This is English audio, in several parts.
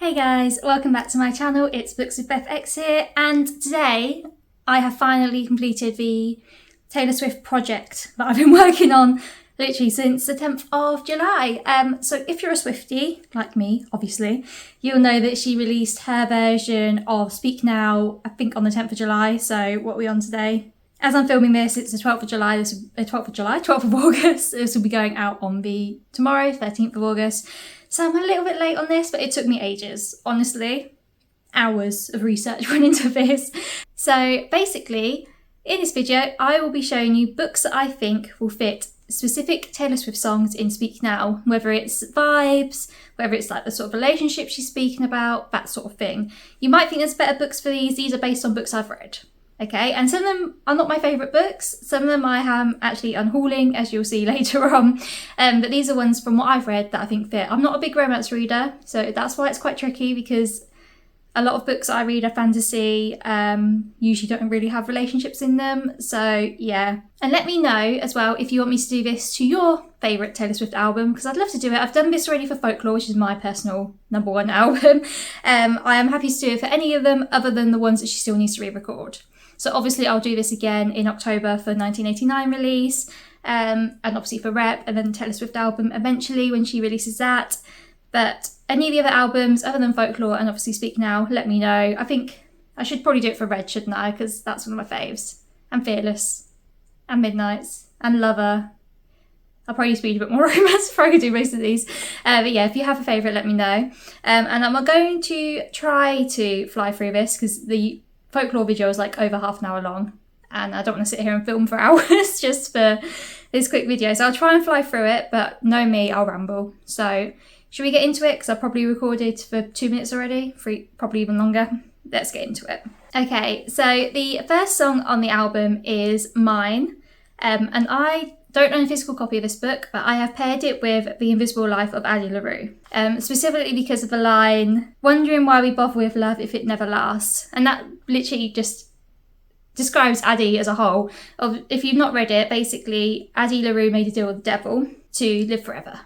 Hey guys, welcome back to my channel. It's Books with BethX here, and today I have finally completed the Taylor Swift project that I've been working on literally since the 10th of July. So if you're a Swiftie, like me, obviously, you'll know that she released her version of Speak Now, I think on the 10th of July. So what are we on today? As I'm filming this, it's the 12th of July, 12th of August. This will be going out on tomorrow, 13th of August. So I'm a little bit late on this, but it took me ages. Honestly, hours of research went into this. So basically, in this video, I will be showing you books that I think will fit specific Taylor Swift songs in Speak Now, whether it's vibes, whether it's like the sort of relationship she's speaking about, that sort of thing. You might think there's better books for these. These are based on books I've read. Okay, and some of them are not my favourite books. Some of them I am actually unhauling, as you'll see later on. But these are ones from what I've read that I think fit. I'm not a big romance reader, so that's why it's quite tricky, because a lot of books I read are fantasy, usually don't really have relationships in them. So yeah, and let me know as well if you want me to do this to your favourite Taylor Swift album, because I'd love to do it. I've done this already for Folklore, which is my personal #1 album. I am happy to do it for any of them other than the ones that she still needs to re-record. So obviously I'll do this again in October for 1989 release, and obviously for Rep, and then Taylor Swift album eventually when she releases that. But any of the other albums other than Folklore and obviously Speak Now, let me know. I think I should probably do it for Red, shouldn't I? Because that's one of my faves. And Fearless, and Midnights, and Lover. I'll probably speed a bit more romance before I do most of these. But yeah, if you have a favourite, let me know. And I'm going to try to fly through this because the Folklore video is like over half an hour long, and I don't want to sit here and film for hours just for this quick video. So I'll try and fly through it, but know me, I'll ramble. So should we get into it? Because I've probably recorded for 2 minutes already, probably even longer. Let's get into it. Okay, so the first song on the album is Mine, and I don't own a physical copy of this book, but I have paired it with The Invisible Life of Addie LaRue, specifically because of the line, "Wondering why we bother with love if it never lasts." And that literally just describes Addie as a whole. If you've not read it, basically Addie LaRue made a deal with the devil to live forever.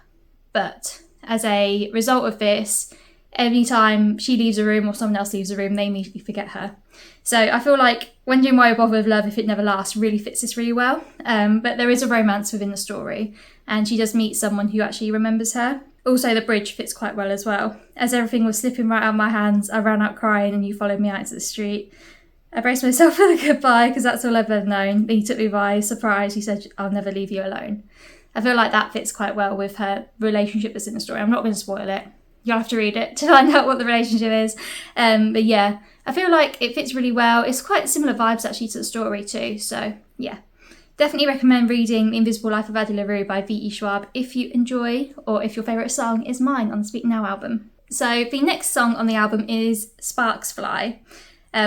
But as a result of this, every time she leaves a room or someone else leaves a room, they immediately forget her. So I feel like Wondering Why We Bother with Love If It Never Lasts really fits this really well. But there is a romance within the story, and she does meet someone who actually remembers her. Also, the bridge fits quite well as well. As everything was slipping right out of my hands, I ran out crying and you followed me out into the street. I braced myself for the goodbye because that's all I've ever known. Then he took me by surprise. He said, "I'll never leave you alone." I feel like that fits quite well with her relationship that's in the story. I'm not going to spoil it. You'll have to read it to find out what the relationship is. But yeah, I feel like it fits really well. It's quite similar vibes actually to the story too. So yeah, definitely recommend reading The Invisible Life of Addie LaRue by V.E. Schwab if you enjoy, or if your favourite song is Mine on the Speak Now album. So the next song on the album is Sparks Fly,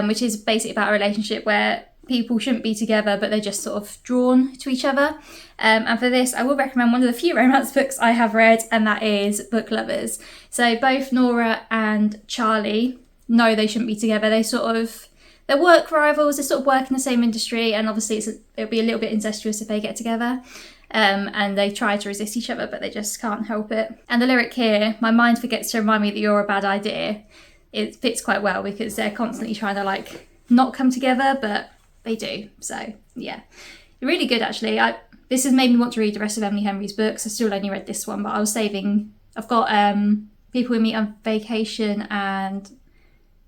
which is basically about a relationship where people shouldn't be together, but they're just sort of drawn to each other. And for this, I will recommend one of the few romance books I have read, and that is Book Lovers. So both Nora and Charlie know they shouldn't be together. They're work rivals, they sort of work in the same industry, and obviously it'll be a little bit incestuous if they get together. And they try to resist each other, but they just can't help it. And the lyric here, "My mind forgets to remind me that you're a bad idea," it fits quite well because they're constantly trying to like not come together, but they do. So yeah, really good actually. This has made me want to read the rest of Emily Henry's books. I still only read this one, but I was saving. I've got People We Meet on Vacation and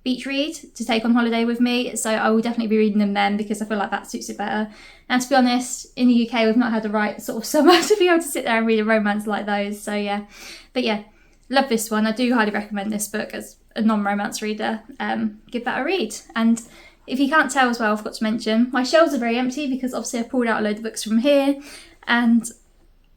Beach Read to take on holiday with me, so I will definitely be reading them then because I feel like that suits it better. And to be honest, in the UK we've not had the right sort of summer to be able to sit there and read a romance like those. So yeah, but yeah, love this one. I do highly recommend this book as a non-romance reader. Give that a read. And if you can't tell as well, I forgot to mention, my shelves are very empty because obviously I've pulled out a load of books from here and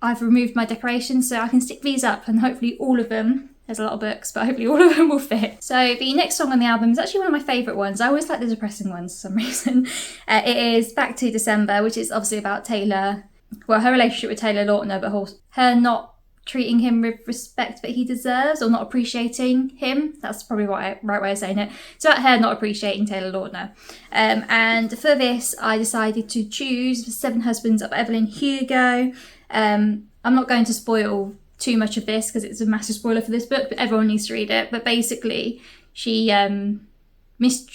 I've removed my decorations, so I can stick these up and hopefully all of them, there's a lot of books, but hopefully all of them will fit. So the next song on the album is actually one of my favourite ones. I always like the depressing ones for some reason. It is Back to December, which is obviously about Taylor, well, her relationship with Taylor Lautner, but her not treating him with respect that he deserves, or not appreciating him. That's probably the right way of saying it. It's about her not appreciating Taylor Lautner. And for this, I decided to choose The Seven Husbands of Evelyn Hugo. I'm not going to spoil too much of this because it's a massive spoiler for this book, but everyone needs to read it. But basically, she doesn't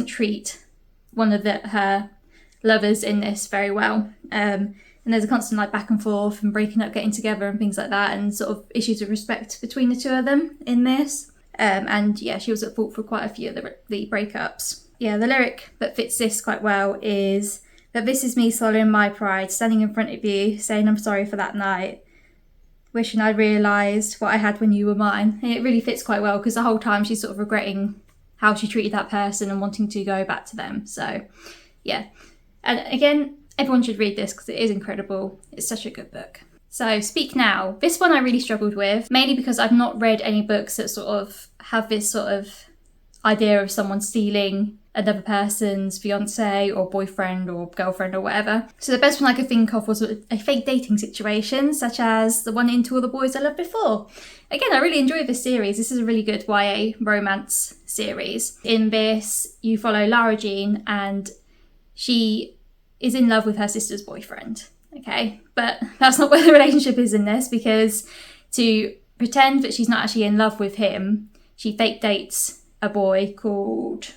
treat one of her lovers in this very well. And there's a constant like back and forth and breaking up, getting together and things like that, and sort of issues of respect between the two of them in this. And yeah, she was at fault for quite a few of the breakups. Yeah, the lyric that fits this quite well is that this is me swallowing my pride, standing in front of you, saying I'm sorry for that night, wishing I'd realised what I had when you were mine. And it really fits quite well because the whole time she's sort of regretting how she treated that person and wanting to go back to them. So yeah, and again, everyone should read this because it is incredible. It's such a good book. So Speak Now. This one I really struggled with, mainly because I've not read any books that sort of have this sort of idea of someone stealing another person's fiance or boyfriend or girlfriend or whatever. So the best one I could think of was a fake dating situation, such as the one in To All the Boys I Loved Before. Again, I really enjoyed this series. This is a really good YA romance series. In this, you follow Lara Jean, and she is in love with her sister's boyfriend. Okay, but that's not where the relationship is in this, because to pretend that she's not actually in love with him, she fake dates a boy called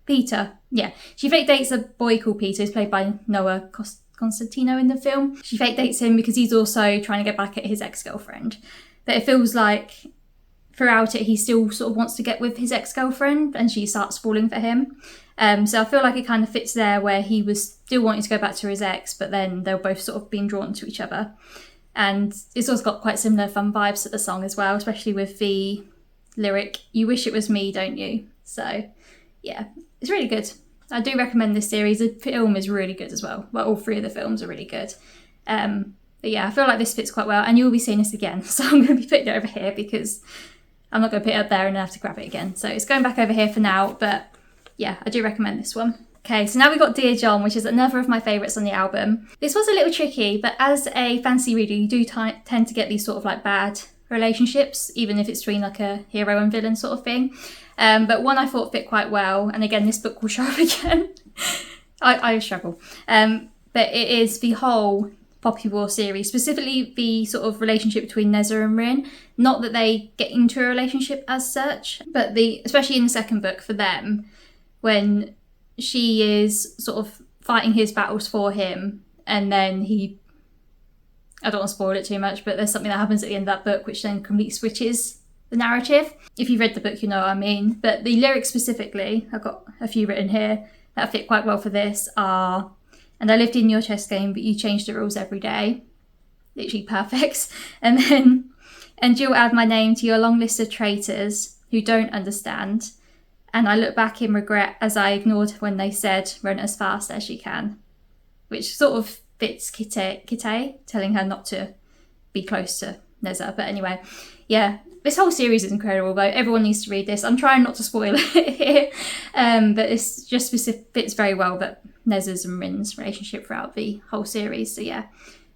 Peter. Yeah, she fake dates a boy called Peter, who's played by Noah Constantino in the film. She fake dates him because he's also trying to get back at his ex-girlfriend. But it feels like throughout it, he still sort of wants to get with his ex-girlfriend, and she starts falling for him. So I feel like it kind of fits there, where he was still wanting to go back to his ex, but then they're both sort of being drawn to each other. And it's also got quite similar fun vibes to the song as well, especially with the lyric, "You wish it was me, don't you?" So yeah, it's really good. I do recommend this series. The film is really good as well. Well, all three of the films are really good. But yeah, I feel like this fits quite well, and you'll be seeing this again. So I'm going to be putting it over here because I'm not going to put it up there and I have to grab it again. So it's going back over here for now, but yeah, I do recommend this one. Okay, so now we've got Dear John, which is another of my favourites on the album. This was a little tricky, but as a fantasy reader, you do tend to get these sort of like bad relationships, even if it's between like a hero and villain sort of thing. But one I thought fit quite well, and again, this book will show up again. I struggle. But it is the whole Poppy War series, specifically the sort of relationship between Neza and Rin. Not that they get into a relationship as such, but especially in the second book for them, when she is sort of fighting his battles for him, and then I don't want to spoil it too much, but there's something that happens at the end of that book which then completely switches the narrative. If you've read the book, you know what I mean. But the lyrics specifically, I've got a few written here that fit quite well for this, are, "And I lived in your chess game, but you changed the rules every day." Literally perfect. And then, "And you'll add my name to your long list of traitors who don't understand. And I look back in regret as I ignored when they said, run as fast as you can." Which sort of fits Kite telling her not to be close to Neza. But anyway, yeah, this whole series is incredible, though. Everyone needs to read this. I'm trying not to spoil it here, but it's just fits very well that Neza's and Rin's relationship throughout the whole series. So yeah,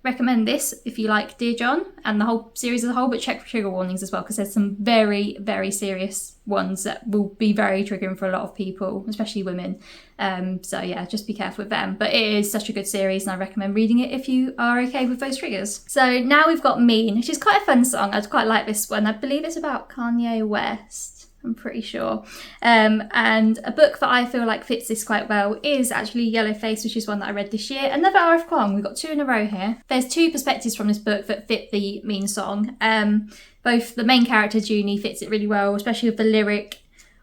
recommend this if you like Dear John and the whole series as a whole, but check for trigger warnings as well, because there's some very, very serious ones that will be very triggering for a lot of people, especially women. So yeah, just be careful with them. But it is such a good series, and I recommend reading it if you are okay with those triggers. So now we've got Mean, which is quite a fun song. I'd quite like this one. I believe it's about Kanye West, I'm pretty sure. And a book that I feel like fits this quite well is actually Yellowface, which is one that I read this year. Another R.F. Kuang. We've got two in a row here. There's two perspectives from this book that fit the Mean song. Both the main character, Junie, fits it really well, especially with the lyric,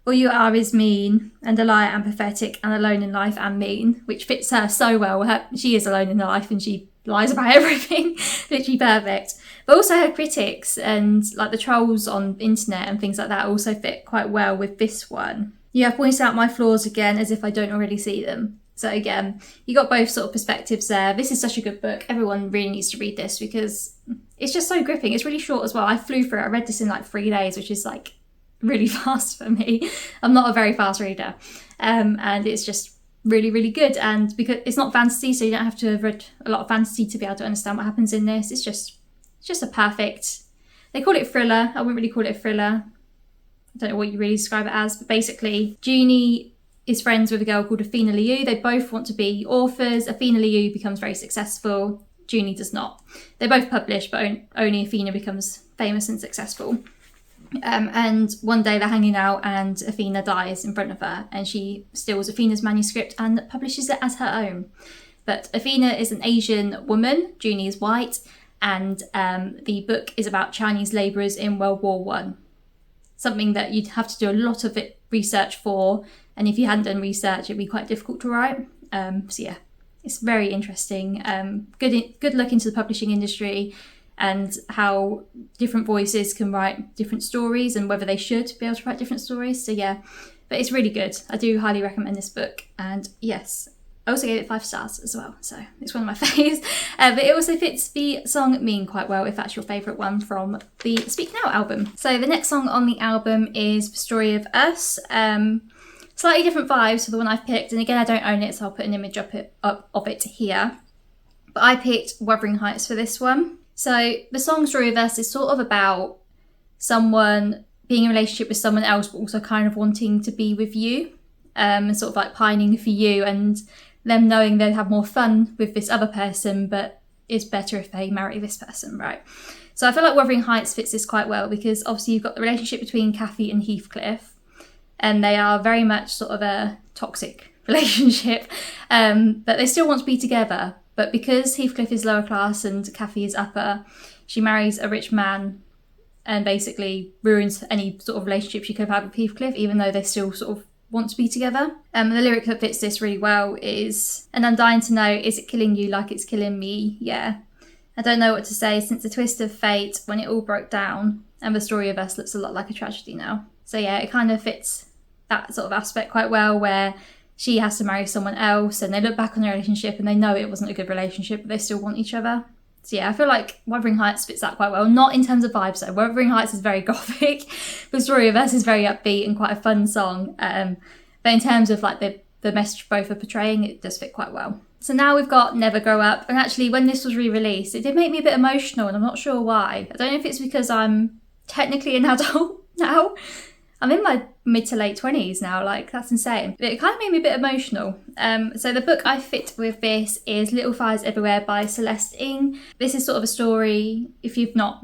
"All you are is mean, and a liar and pathetic, and alone in life and mean," which fits her so well. She is alone in her life and she lies about everything. Literally perfect. But also her critics and like the trolls on the internet and things like that also fit quite well with this one. "You have pointed out my flaws again as if I don't already see them." So again, you got both sort of perspectives there. This is such a good book. Everyone really needs to read this because it's just so gripping. It's really short as well. I flew through it. I read this in like 3 days, which is like really fast for me. I'm not a very fast reader. And it's just really, really good. And because it's not fantasy, so you don't have to have read a lot of fantasy to be able to understand what happens in this. It's just a perfect, they call it thriller. I wouldn't really call it a thriller. I don't know what you really describe it as, but basically Junie is friends with a girl called Athena Liu. They both want to be authors. Athena Liu becomes very successful. Junie does not. They both publish, but only Athena becomes famous and successful. And one day they're hanging out and Athena dies in front of her, and she steals Athena's manuscript and publishes it as her own. But Athena is an Asian woman, Junie is white, and the book is about Chinese labourers in World War One. Something that you'd have to do a lot of research for, and if you hadn't done research, it'd be quite difficult to write. So yeah, it's very interesting. Good look into the publishing industry and how different voices can write different stories and whether they should be able to write different stories. So yeah, but it's really good. I do highly recommend this book. And yes, I also gave it 5 stars as well, so it's one of my faves. But it also fits the song Mean quite well, if that's your favourite one from the Speak Now album. So the next song on the album is The Story of Us. Slightly different vibes to the one I've picked, and again, I don't own it, so I'll put an image of it here. But I picked Wuthering Heights for this one. So the song Story of Us is sort of about someone being in a relationship with someone else, but also kind of wanting to be with you, and sort of like pining for you, and them knowing they'd have more fun with this other person, but it's better if they marry this person, right? So I feel like Wuthering Heights fits this quite well, because obviously you've got the relationship between Kathy and Heathcliff, and they are very much sort of a toxic relationship, but they still want to be together. But because Heathcliff is lower class and Kathy is upper, she marries a rich man and basically ruins any sort of relationship she could have had with Heathcliff, even though they still sort of want to be together. The lyric that fits this really well is, "And I'm dying to know, is it killing you like it's killing me? Yeah. I don't know what to say since the twist of fate when it all broke down, and the story of us looks a lot like a tragedy now." So yeah, it kind of fits that sort of aspect quite well, where she has to marry someone else and they look back on their relationship and they know it wasn't a good relationship, but they still want each other. So yeah, I feel like Wuthering Heights fits that quite well. Not in terms of vibes though. Wuthering Heights is very gothic. The Story of Us is very upbeat and quite a fun song. But in terms of like the message both are portraying, it does fit quite well. So now we've got Never Grow Up. And actually when this was re-released, it did make me a bit emotional, and I'm not sure why. I don't know if it's because I'm technically an adult now. I'm in my mid to late 20s now, like that's insane. But it kind of made me a bit emotional. So the book I fit with this is Little Fires Everywhere by Celeste Ng. This is sort of a story, if you've not,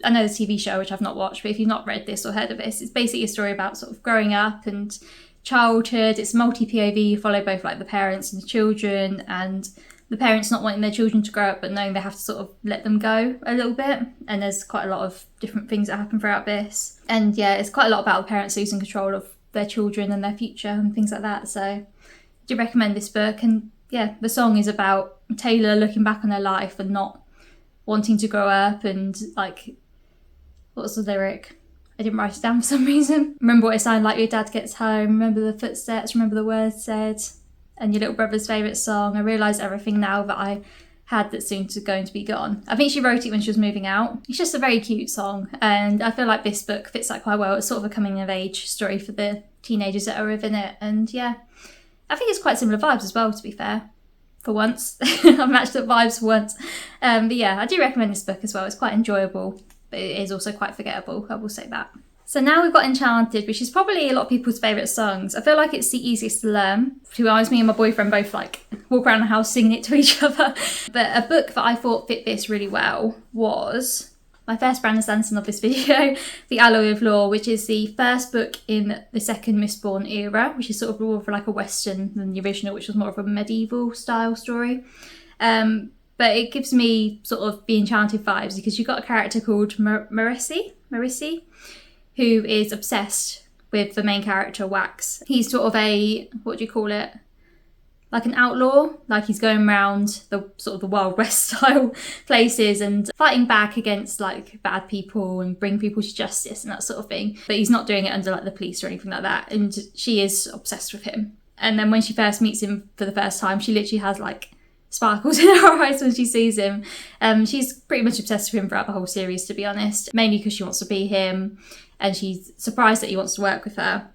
I know the TV show, which I've not watched, but if you've not read this or heard of this, it's basically a story about sort of growing up and childhood. It's multi-POV, you follow both like the parents and the children, and the parents not wanting their children to grow up but knowing they have to sort of let them go a little bit. And there's quite a lot of different things that happen throughout this. And yeah, it's quite a lot about the parents losing control of their children and their future and things like that. So I do recommend this book. And yeah, the song is about Taylor looking back on her life and not wanting to grow up, and like, what was the lyric? I didn't write it down for some reason. Remember what it sounded like your dad gets home, remember the footsteps, remember the words said, and your little brother's favourite song. I realise everything now that I had that's soon going to be gone. I think she wrote it when she was moving out. It's just a very cute song, and I feel like this book fits that quite well. It's sort of a coming of age story for the teenagers that are within it, and yeah, I think it's quite similar vibes as well, to be fair. For once. I've matched up vibes for once. But yeah, I do recommend this book as well. It's quite enjoyable, but it is also quite forgettable, I will say that. So now we've got Enchanted, which is probably a lot of people's favourite songs. I feel like it's the easiest to learn. To be honest, me and my boyfriend both like walk around the house singing it to each other. But a book that I thought fit this really well was my first Brandon Sanderson of this video, The Alloy of Law, which is the first book in the second Mistborn era, which is sort of more of like a Western than the original, which was more of a medieval style story. But it gives me sort of the Enchanted vibes, because you've got a character called Marisi, who is obsessed with the main character, Wax. He's sort of a, what do you call it? Like an outlaw. Like he's going around the sort of the Wild West style places and fighting back against like bad people and bring people to justice and that sort of thing. But he's not doing it under like the police or anything like that. And she is obsessed with him. And then when she first meets him for the first time, she literally has like sparkles in her eyes when she sees him. She's pretty much obsessed with him throughout the whole series, to be honest. Mainly because she wants to be him. And she's surprised that he wants to work with her.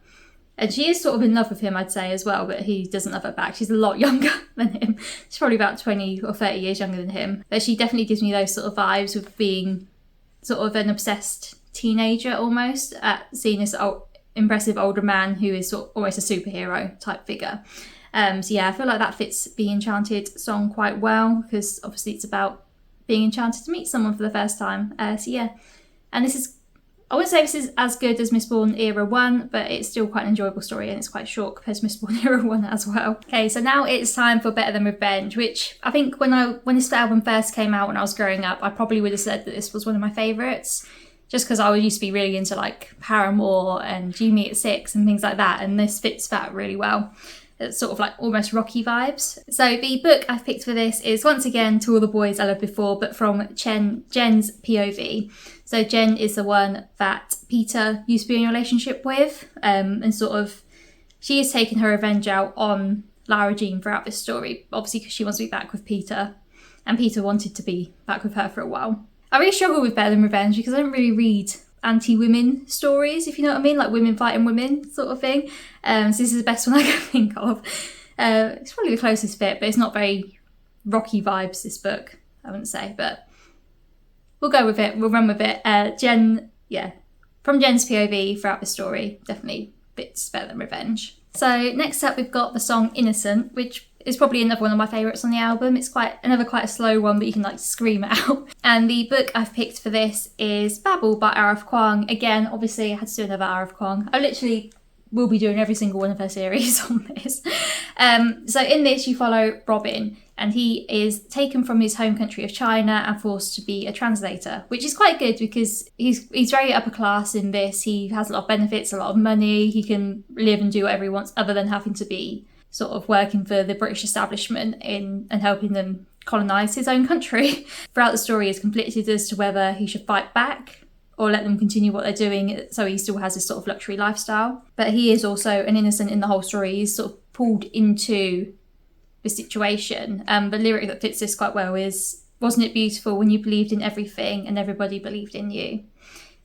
And she is sort of in love with him, I'd say, as well, but he doesn't love her back. She's a lot younger than him. She's probably about 20 or 30 years younger than him. But she definitely gives me those sort of vibes with being sort of an obsessed teenager almost, at seeing this impressive older man who is sort of almost a superhero type figure. So yeah, I feel like that fits the Enchanted song quite well, because obviously it's about being enchanted to meet someone for the first time. So yeah, and this is, I wouldn't say this is as good as Mistborn Era 1, but it's still quite an enjoyable story and it's quite short compared to Mistborn Era 1 as well. Okay, so now it's time for Better Than Revenge, which I think when this album first came out when I was growing up, I probably would have said that this was one of my favourites, just because I used to be really into like Paramore and You Me at 6 and things like that, and this fits that really well. It's sort of like almost rocky vibes. So the book I've picked for this is once again To All the Boys I Loved Before, but from Jen's POV. So Jen is the one that Peter used to be in a relationship with, and sort of she is taking her revenge out on Lara Jean throughout this story, obviously because she wants to be back with Peter, and Peter wanted to be back with her for a while. I really struggle with Better Than Revenge because I don't really read anti-women stories, if you know what I mean, like women fighting women sort of thing. So this is the best one I can think of. It's probably the closest fit, but it's not very rocky vibes, this book, I wouldn't say, but we'll go with it, we'll run with it. Jen, yeah, from Jen's POV throughout the story, definitely fits Better Than Revenge. So next up we've got the song Innocent, which is probably another one of my favourites on the album. It's quite a slow one, but you can like scream it out. And the book I've picked for this is Babel by Arif Kwang. Again, obviously I had to do another Arif Kwang. I literally will be doing every single one of her series on this. So in this you follow Robin, and he is taken from his home country of China and forced to be a translator, which is quite good because he's very upper class in this. He has a lot of benefits, a lot of money. He can live and do whatever he wants other than having to be sort of working for the British establishment and helping them colonise his own country. Throughout the story is conflicted as to whether he should fight back or let them continue what they're doing, so he still has this sort of luxury lifestyle. But he is also an innocent in the whole story. He's sort of pulled into the situation. The lyric that fits this quite well is, "Wasn't it beautiful when you believed in everything and everybody believed in you?"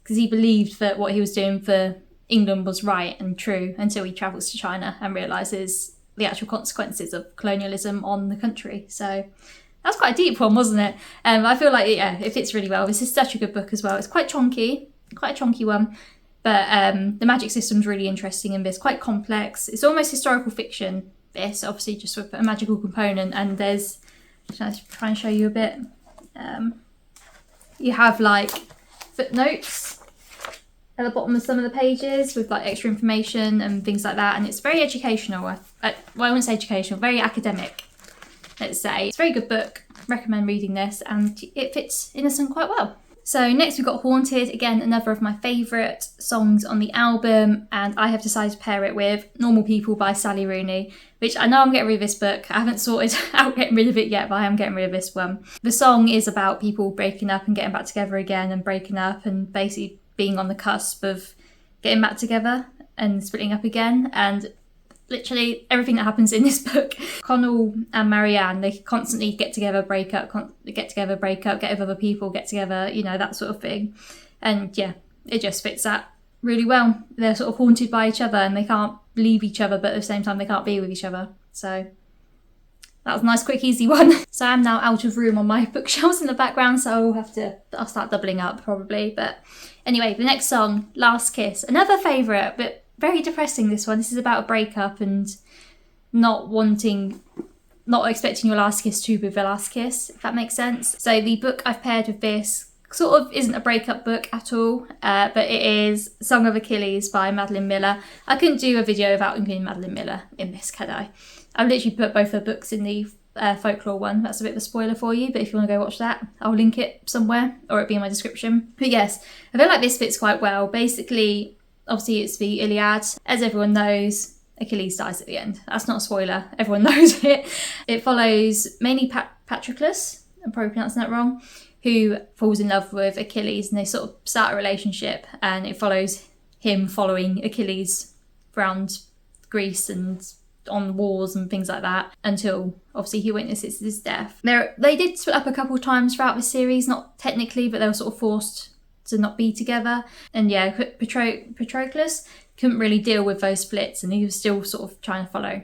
Because he believed that what he was doing for England was right and true until he travels to China and realises the actual consequences of colonialism on the country. So that's quite a deep one, wasn't it? I feel like, yeah, it fits really well. This is such a good book as well. It's quite chonky, quite a chonky one, but the magic system's really interesting in this, quite complex. It's almost historical fiction, this, obviously just with a magical component, and there's, shall I try and show you a bit? You have like footnotes at the bottom of some of the pages with like extra information and things like that, and it's very educational. Well, I wouldn't say educational, very academic, let's say. It's a very good book, recommend reading this, and it fits Innocent quite well. So next we've got Haunted, again another of my favourite songs on the album, and I have decided to pair it with Normal People by Sally Rooney, which I know I'm getting rid of this book. I haven't sorted out getting rid of it yet, but I am getting rid of this one. The song is about people breaking up and getting back together again and breaking up and basically being on the cusp of getting back together and splitting up again, and literally everything that happens in this book. Connell and Marianne, they constantly get together, break up, get together, break up, get with other people, get together, you know, that sort of thing. And yeah, it just fits that really well. They're sort of haunted by each other and they can't leave each other, but at the same time they can't be with each other. So that was a nice, quick, easy one. So I'm now out of room on my bookshelves in the background, so I'll start doubling up probably. But anyway, the next song, Last Kiss, another favourite, but very depressing, this one. This is about a breakup and not expecting your last kiss to be the last kiss, if that makes sense. So the book I've paired with this sort of isn't a breakup book at all, but it is Song of Achilles by Madeline Miller. I couldn't do a video without including Madeline Miller in this, could I? I've literally put both her books in the folklore one. That's a bit of a spoiler for you, but if you want to go watch that, I'll link it somewhere or it'll be in my description. But yes, I feel like this fits quite well. Basically, obviously it's the Iliad. As everyone knows, Achilles dies at the end. That's not a spoiler, everyone knows it. It follows mainly Patroclus, I'm probably pronouncing that wrong, who falls in love with Achilles, and they sort of start a relationship, and it follows him following Achilles around Greece and on wars and things like that until obviously he witnesses his death. They did split up a couple of times throughout the series, not technically, but they were sort of forced to not be together. And yeah, Patroclus couldn't really deal with those splits, and he was still sort of trying to follow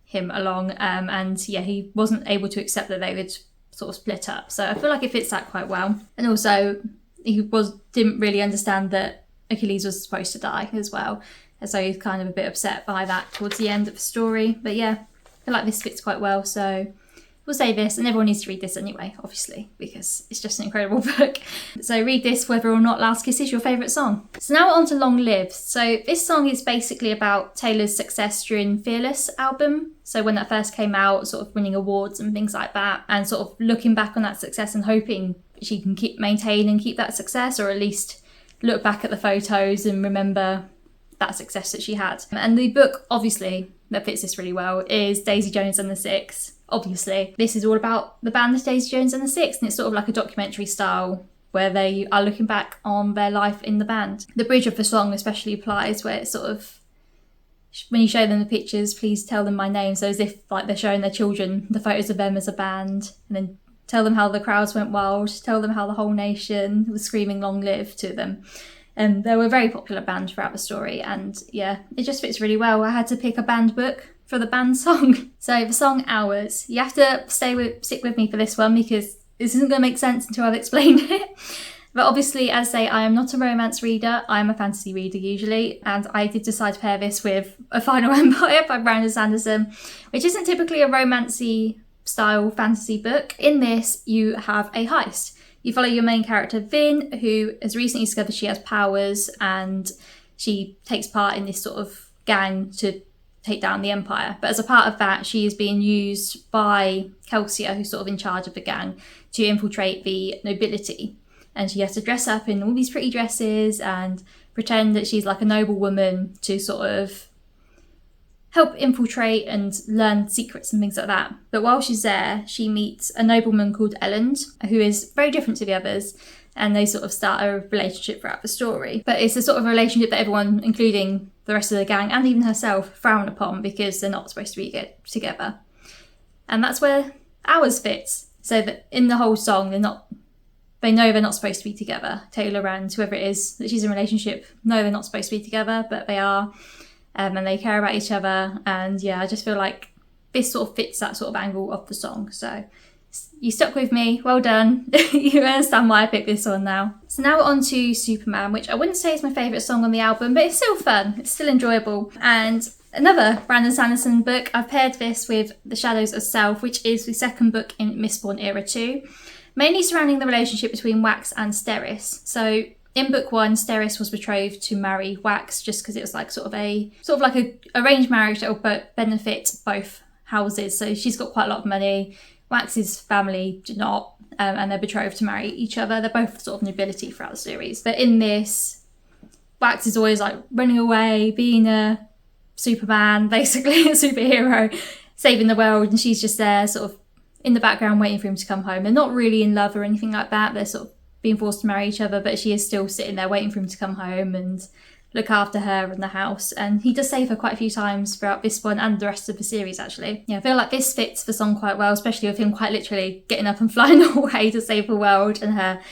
him along. And yeah, he wasn't able to accept that they would sort of split up. So I feel like it fits that quite well. And also he didn't really understand that Achilles was supposed to die as well. And so he's kind of a bit upset by that towards the end of the story. But yeah, I feel like this fits quite well. So we'll say this, and everyone needs to read this anyway, obviously, because it's just an incredible book. So read this whether or not Last Kiss is your favourite song. So now on to Long Live. So this song is basically about Taylor's success during Fearless album. So when that first came out, sort of winning awards and things like that, and sort of looking back on that success and hoping she can maintain and keep that success, or at least look back at the photos and remember that success that she had. And the book, obviously, that fits this really well, is Daisy Jones and the Six. Obviously, this is all about the band Daisy Jones and the Six, and it's sort of like a documentary style where they are looking back on their life in the band. The bridge of the song especially applies, where it's sort of, when you show them the pictures, please tell them my name. So as if like they're showing their children the photos of them as a band, and then tell them how the crowds went wild, tell them how the whole nation was screaming long live to them. And they were a very popular band throughout the story, and yeah, it just fits really well. I had to pick a band book for the band song. So the song Hours, you have to stick with me for this one because this isn't going to make sense until I've explained it. But obviously, as I say, I am not a romance reader, I'm a fantasy reader usually, and I did decide to pair this with A Final Empire by Brandon Sanderson, which isn't typically a romancy style fantasy book. In this, you have a heist. You follow your main character, Vin, who has recently discovered she has powers, and she takes part in this sort of gang to take down the Empire. But as a part of that, she is being used by Kelsia, who's sort of in charge of the gang, to infiltrate the nobility. And she has to dress up in all these pretty dresses and pretend that she's like a noble woman to sort of help infiltrate and learn secrets and things like that. But while she's there, she meets a nobleman called Elland, who is very different to the others, and they sort of start a relationship throughout the story. But it's a sort of relationship that everyone, including the rest of the gang and even herself, frown upon because they're not supposed to be together. And that's where Hours fits. So that in the whole song, they know they're not supposed to be together. Taylor and whoever it is that she's in a relationship know they're not supposed to be together, but they are. And they care about each other, and yeah, I just feel like this sort of fits that sort of angle of the song. So you stuck with me, well done. You understand why I picked this one now. So now we're on to Superman, which I wouldn't say is my favourite song on the album, but it's still fun, it's still enjoyable. And another Brandon Sanderson book, I've paired this with The Shadows of Self, which is the second book in Mistborn Era 2, mainly surrounding the relationship between Wax and Steris. So in book one, Steris was betrothed to marry Wax just because it was like sort of like a arranged marriage that will benefit both houses. So she's got quite a lot of money. Wax's family do not, and they're betrothed to marry each other. They're both sort of nobility throughout the series. But in this, Wax is always like running away, being a Superman, basically a superhero, saving the world, and she's just there sort of in the background waiting for him to come home. They're not really in love or anything like that. They're sort of being forced to marry each other, but she is still sitting there waiting for him to come home and look after her and the house. And he does save her quite a few times throughout this one and the rest of the series, actually. Yeah, I feel like this fits the song quite well, especially with him quite literally getting up and flying away to save the world, and her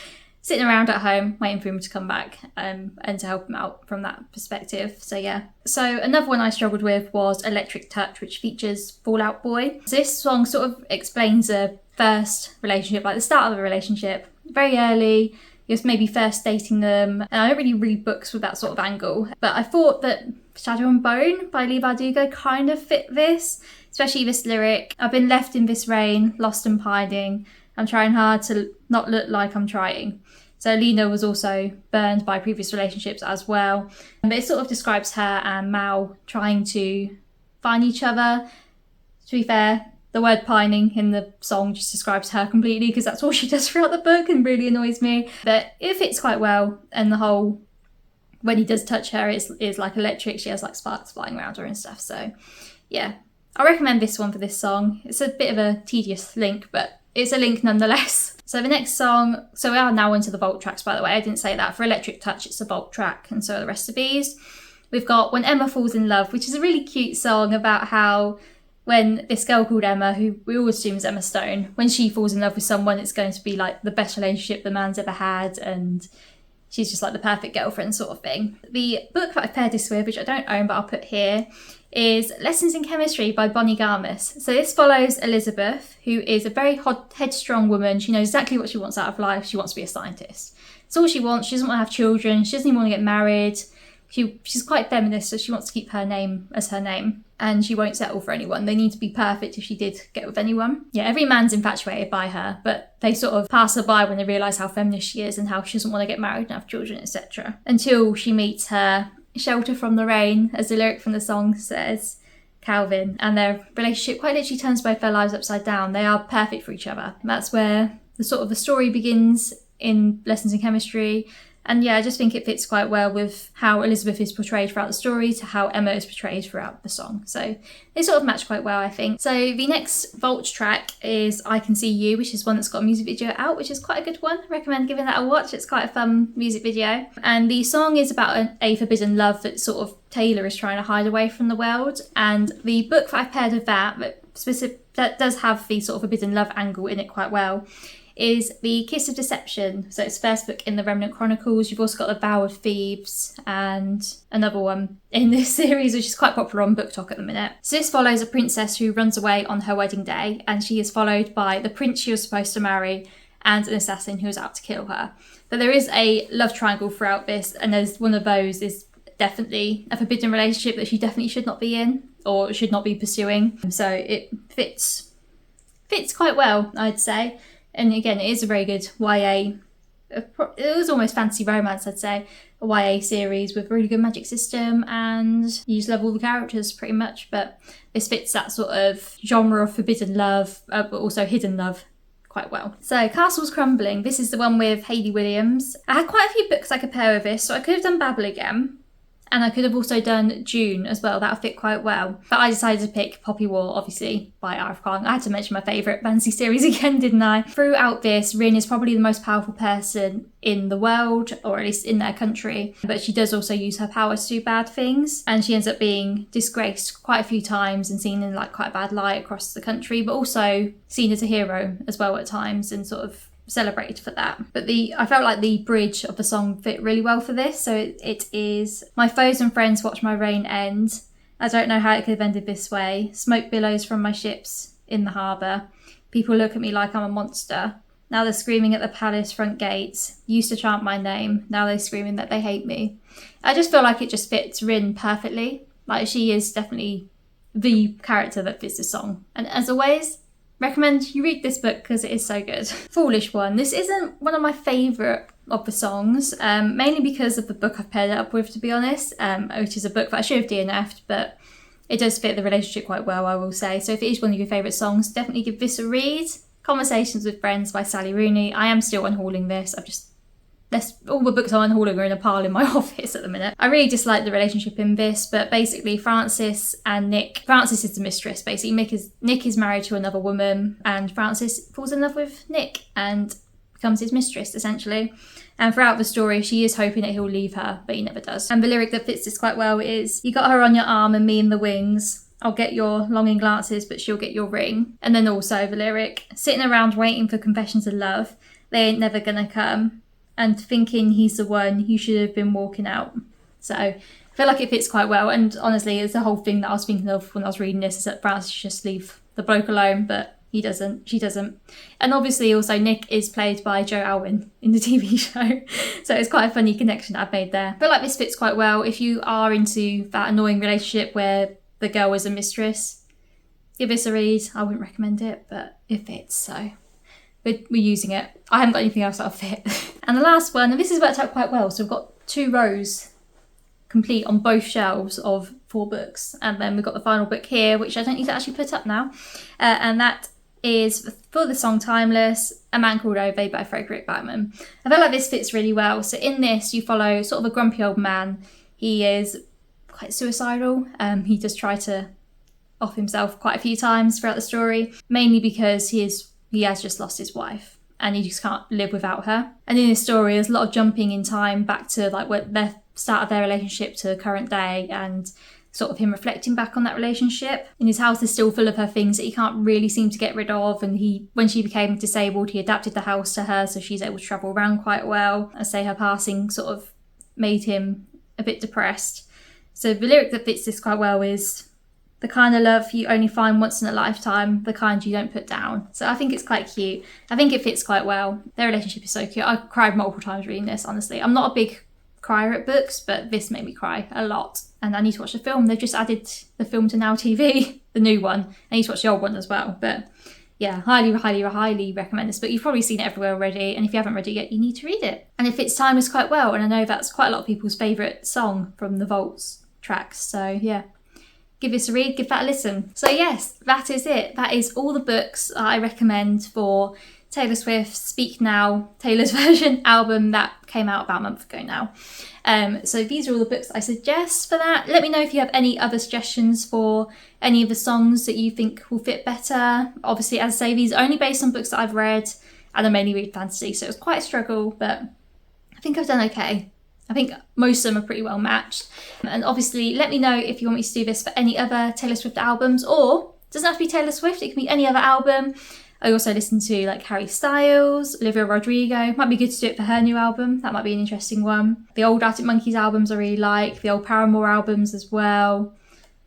sitting around at home waiting for him to come back and to help him out from that perspective. So yeah. So another one I struggled with was Electric Touch, which features Fall Out Boy. So this song sort of explains a first relationship, like the start of a relationship, very early. You're maybe first dating them. And I don't really read books with that sort of angle, but I thought that Shadow and Bone by Leigh Bardugo kind of fit this, especially this lyric. I've been left in this rain, lost and pining. I'm trying hard to not look like I'm trying. So Lena was also burned by previous relationships as well. But it sort of describes her and Mal trying to find each other. To be fair, the word pining in the song just describes her completely because that's all she does throughout the book and really annoys me. But it fits quite well, and the whole, when he does touch her, is like electric. She has like sparks flying around her and stuff. So yeah, I recommend this one for this song. It's a bit of a tedious link, but it's a link nonetheless. So the next song, so we are now into the vault tracks, by the way. I didn't say that. For Electric Touch, it's a vault track, and so are the rest of these. We've got When Emma Falls in Love, which is a really cute song about how when this girl called Emma, who we all assume is Emma Stone, when she falls in love with someone, it's going to be like the best relationship the man's ever had, and she's just like the perfect girlfriend sort of thing. The book that I've paired this with, which I don't own but I'll put here, is Lessons in Chemistry by Bonnie Garmus. So this follows Elizabeth, who is a very headstrong woman. She knows exactly what she wants out of life. She wants to be a scientist. It's all she wants. She doesn't want to have children. She doesn't even want to get married. she's quite feminist, so she wants to keep her name as her name, and she won't settle for anyone. They need to be perfect if she did get with anyone. Yeah, every man's infatuated by her, but they sort of pass her by when they realise how feminist she is and how she doesn't want to get married and have children, etc. Until she meets her shelter from the rain, as the lyric from the song says, Calvin, and their relationship quite literally turns both their lives upside down. They are perfect for each other. And that's where the story begins in Lessons in Chemistry. And yeah, I just think it fits quite well with how Elizabeth is portrayed throughout the story to how Emma is portrayed throughout the song. So they sort of match quite well, I think. So the next Vault track is I Can See You, which is one that's got a music video out, which is quite a good one. I recommend giving that a watch. It's quite a fun music video. And the song is about a forbidden love that sort of Taylor is trying to hide away from the world. And the book that I've paired with that does have the sort of forbidden love angle in it quite well, is The Kiss of Deception. So it's the first book in the Remnant Chronicles. You've also got The Vow of Thieves and another one in this series, which is quite popular on Book Talk at the minute. So this follows a princess who runs away on her wedding day, and she is followed by the prince she was supposed to marry and an assassin who is out to kill her. But there is a love triangle throughout this, and there's one of those is definitely a forbidden relationship that she definitely should not be in or should not be pursuing. So it fits quite well, I'd say. And again, it is a very good YA, it was almost fantasy romance, I'd say, a YA series with a really good magic system, and you just love all the characters pretty much, but this fits that sort of genre of forbidden love, but also hidden love quite well. So Castles Crumbling, this is the one with Hayley Williams. I had quite a few books I could pair with this, so I could have done Babel again. And I could have also done June as well, that would fit quite well. But I decided to pick Poppy War, obviously, by R.F. Kuang. I had to mention my favourite fantasy series again, didn't I? Throughout this, Rin is probably the most powerful person in the world, or at least in their country. But she does also use her power to do bad things. And she ends up being disgraced quite a few times and seen in like quite a bad light across the country, but also seen as a hero as well at times and sort of celebrated for that. But I felt like the bridge of the song fit really well for this. So it is, my foes and friends watch my reign end. I don't know how it could have ended this way. Smoke billows from my ships in the harbour. People look at me like I'm a monster. Now they're screaming at the palace front gates. Used to chant my name. Now they're screaming that they hate me. I just feel like it just fits Rin perfectly. Like she is definitely the character that fits the song. And as always, recommend you read this book because it is so good. Foolish One. This isn't one of my favourite of the songs, mainly because of the book I've paired it up with, to be honest, which is a book that I should have DNF'd, but it does fit the relationship quite well, I will say. So if it is one of your favourite songs, definitely give this a read. Conversations with Friends by Sally Rooney. I am still unhauling this. All the books I'm unhauling are in a pile in my office at the minute. I really dislike the relationship in this, but basically Francis and Nick, Francis is the mistress, basically. Nick is married to another woman, and Francis falls in love with Nick and becomes his mistress, essentially. And throughout the story, she is hoping that he'll leave her, but he never does. And the lyric that fits this quite well is, you got her on your arm and me in the wings. I'll get your longing glances, but she'll get your ring. And then also the lyric, sitting around waiting for confessions of love. They ain't never gonna come. And thinking he's the one, you should have been walking out. So I feel like it fits quite well. And honestly, it's the whole thing that I was thinking of when I was reading this, is that Francis should just leave the bloke alone, but he doesn't, she doesn't. And obviously also Nick is played by Joe Alwyn in the TV show. So it's quite a funny connection that I've made there. I feel like this fits quite well. If you are into that annoying relationship where the girl is a mistress, give this a read. I wouldn't recommend it, but it fits, so we're using it. I haven't got anything else that'll fit. And the last one, and this has worked out quite well, so we've got 2 rows complete on both shelves of 4 books, and then we've got the final book here, which I don't need to actually put up now, and that is for the song Timeless, A Man Called Ove by Frederick Backman. I feel like this fits really well. So in this you follow sort of a grumpy old man. He is quite suicidal. He does try to off himself quite a few times throughout the story, mainly because he has just lost his wife and he just can't live without her. And in this story, there's a lot of jumping in time back to like the start of their relationship to the current day, and sort of him reflecting back on that relationship. And his house is still full of her things that he can't really seem to get rid of. And when she became disabled, he adapted the house to her so she's able to travel around quite well. I say her passing sort of made him a bit depressed. So the lyric that fits this quite well is, the kind of love you only find once in a lifetime, the kind you don't put down. So I think it's quite cute. I think it fits quite well. Their relationship is so cute. I cried multiple times reading this, honestly. I'm not a big crier at books, but this made me cry a lot. And I need to watch the film. They've just added the film to Now TV, the new one. I need to watch the old one as well. But yeah, highly, highly, highly recommend this book. You've probably seen it everywhere already, and if you haven't read it yet, you need to read it. And it fits timeless quite well, and I know that's quite a lot of people's favourite song from the Vaults tracks. So yeah, give this a read, give that a listen. So yes, that is it. That is all the books I recommend for Taylor Swift's Speak Now, Taylor's version album that came out about a month ago now. So these are all the books I suggest for that. Let me know if you have any other suggestions for any of the songs that you think will fit better. Obviously, as I say, these are only based on books that I've read, and I mainly read fantasy, so it was quite a struggle, but I think I've done okay. I think most of them are pretty well matched. And obviously, let me know if you want me to do this for any other Taylor Swift albums, or it doesn't have to be Taylor Swift, it can be any other album. I also listen to like Harry Styles, Olivia Rodrigo. Might be good to do it for her new album. That might be an interesting one. The old Arctic Monkeys albums I really like. The old Paramore albums as well.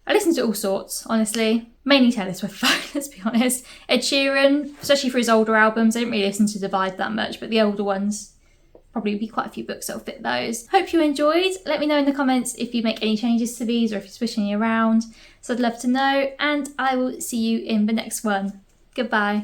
I listen to all sorts, honestly. Mainly Taylor Swift, let's be honest. Ed Sheeran, especially for his older albums. I didn't really listen to Divide that much, but the older ones, probably be quite a few books that'll fit those. Hope you enjoyed. Let me know in the comments if you make any changes to these or if you're switching it around. So I'd love to know, and I will see you in the next one. Goodbye.